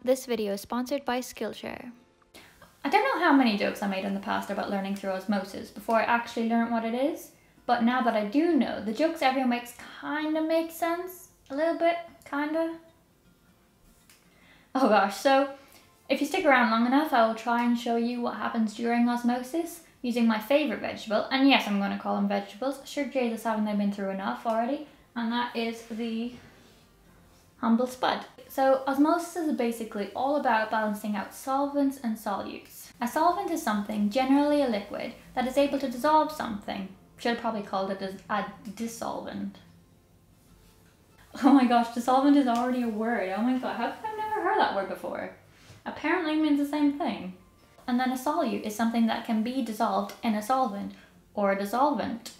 This video is sponsored by Skillshare. I don't know how many jokes I made in the past about learning through osmosis before I actually learned what it is, but now that I do know, the jokes everyone makes kinda make sense. A little bit, kinda. Oh gosh, so if you stick around long enough, I will try and show you what happens during osmosis using my favourite vegetable, and yes, I'm going to call them vegetables. Sure Jesus, haven't they been through enough already? And that is the humble spud. So osmosis is basically all about balancing out solvents and solutes. A solvent is something, generally a liquid, that is able to dissolve something. Should have probably called it a dissolvent. Oh my gosh, dissolvent is already a word. Oh my god, how come I've never heard that word before? Apparently it means the same thing. And then a solute is something that can be dissolved in a solvent or a dissolvent.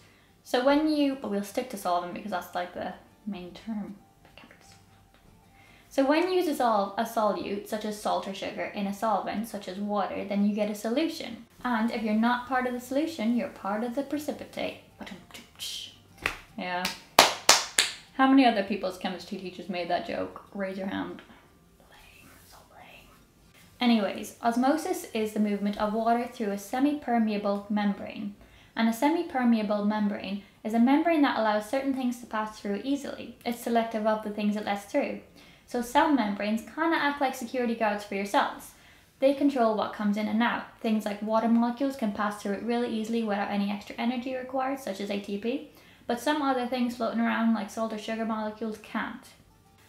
So when you, but we'll stick to solvent because that's like the main term. So when you dissolve a solute, such as salt or sugar, in a solvent, such as water, then you get a solution. And if you're not part of the solution, you're part of the precipitate. Yeah. How many other people's chemistry teachers made that joke? Raise your hand. Lame, so lame. Anyways, osmosis is the movement of water through a semi-permeable membrane. And a semi-permeable membrane is a membrane that allows certain things to pass through easily. It's selective of the things it lets through. So cell membranes kind of act like security guards for your cells. They control what comes in and out. Things like water molecules can pass through it really easily without any extra energy required, such as ATP. But some other things floating around like salt or sugar molecules can't.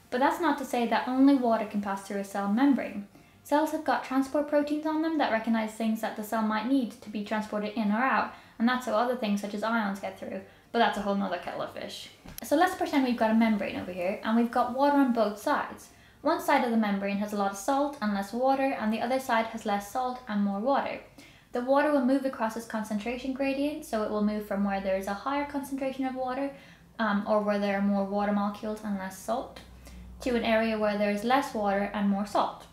But that's not to say that only water can pass through a cell membrane. Cells have got transport proteins on them that recognize things that the cell might need to be transported in or out, and that's how other things such as ions get through. But that's a whole nother kettle of fish. So let's pretend we've got a membrane over here and we've got water on both sides. One side of the membrane has a lot of salt and less water, and the other side has less salt and more water. The water will move across its concentration gradient, so it will move from where there is a higher concentration of water, or where there are more water molecules and less salt, to an area where there is less water and more salt.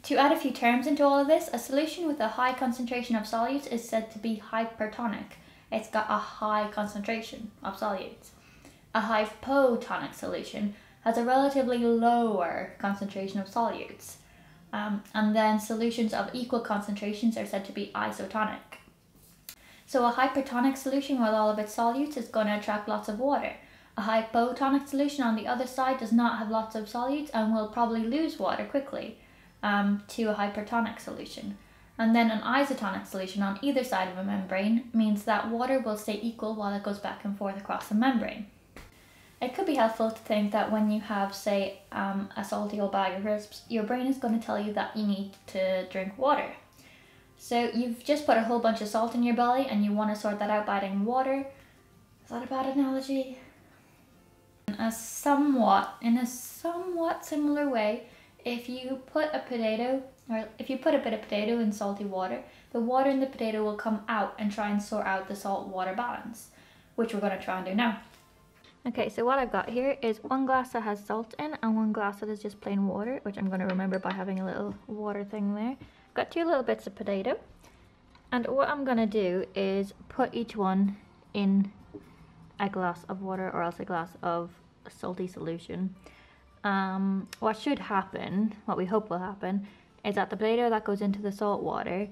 To add a few terms into all of this, a solution with a high concentration of solutes is said to be hypertonic. It's got a high concentration of solutes. A hypotonic solution has a relatively lower concentration of solutes. And then solutions of equal concentrations are said to be isotonic. So a hypertonic solution with all of its solutes is going to attract lots of water. A hypotonic solution on the other side does not have lots of solutes and will probably lose water quickly to a hypertonic solution. And then an isotonic solution on either side of a membrane means that water will stay equal while it goes back and forth across the membrane. It could be helpful to think that when you have, say, a salty old bag of crisps, your brain is going to tell you that you need to drink water. So you've just put a whole bunch of salt in your belly and you want to sort that out by adding water. Is that a bad analogy? In a somewhat similar way, if you put a bit of potato in salty water, the water in the potato will come out and try and sort out the salt-water balance, which we're going to try and do now. Okay, so what I've got here is one glass that has salt in and one glass that is just plain water, which I'm going to remember by having a little water thing there. Got 2 little bits of potato, and what I'm going to do is put each one in a glass of water or else a glass of salty solution. What should happen, what we hope will happen, is that the potato that goes into the salt water,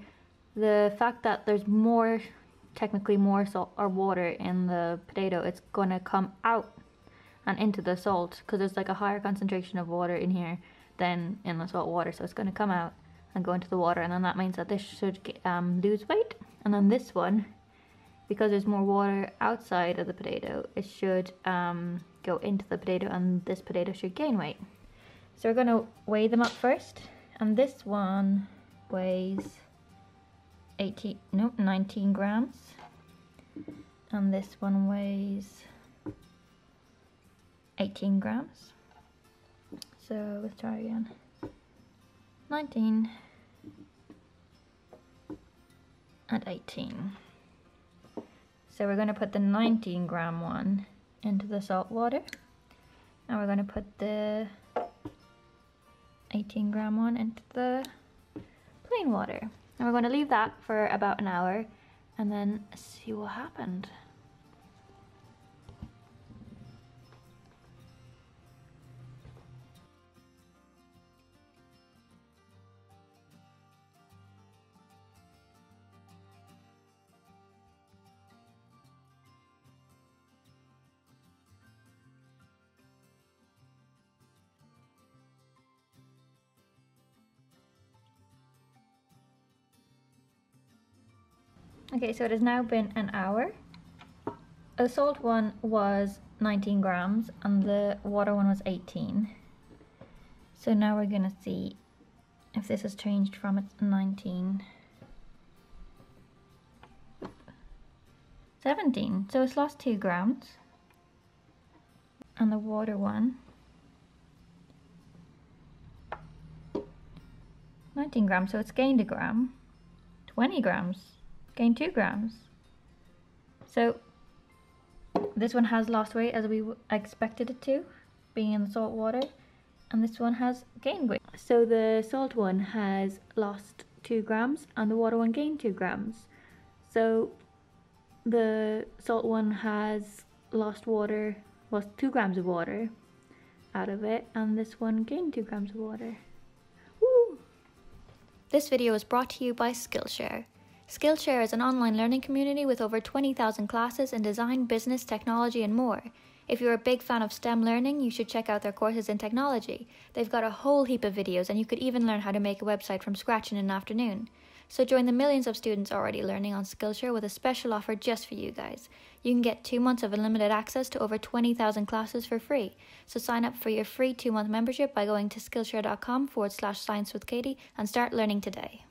the fact that there's technically more salt or water in the potato, it's going to come out and into the salt because there's like a higher concentration of water in here than in the salt water, so it's going to come out and go into the water, and then that means that this should lose weight, and then this one, because there's more water outside of the potato, it should go into the potato, and this potato should gain weight. So we're going to weigh them up first, and this one weighs 19 grams, and this one weighs 18 grams. So let's try again. 19 and 18. So we're going to put the 19 gram one into the salt water, and we're going to put the 18 gram one into the plain water. And we're going to leave that for about an hour and then see what happened. Okay, so it has now been an hour. The salt one was 19 grams and the water one was 18. So now we're gonna see if this has changed from its 19. 17, so it's lost 2 grams. And the water one, 19 grams, so it's gained a gram. 20 grams, gained 2 grams. So this one has lost weight as we expected it to, being in the salt water, and this one has gained weight. So the salt one has lost 2 grams and the water one gained 2 grams. So the salt one has lost 2 grams of water out of it, and this one gained 2 grams of water. Woo! This video is brought to you by Skillshare. Skillshare is an online learning community with over 20,000 classes in design, business, technology, and more. If you're a big fan of STEM learning, you should check out their courses in technology. They've got a whole heap of videos, and you could even learn how to make a website from scratch in an afternoon. So join the millions of students already learning on Skillshare with a special offer just for you guys. You can get 2 months of unlimited access to over 20,000 classes for free. So sign up for your free 2-month membership by going to skillshare.com/sciencewithkatie and start learning today.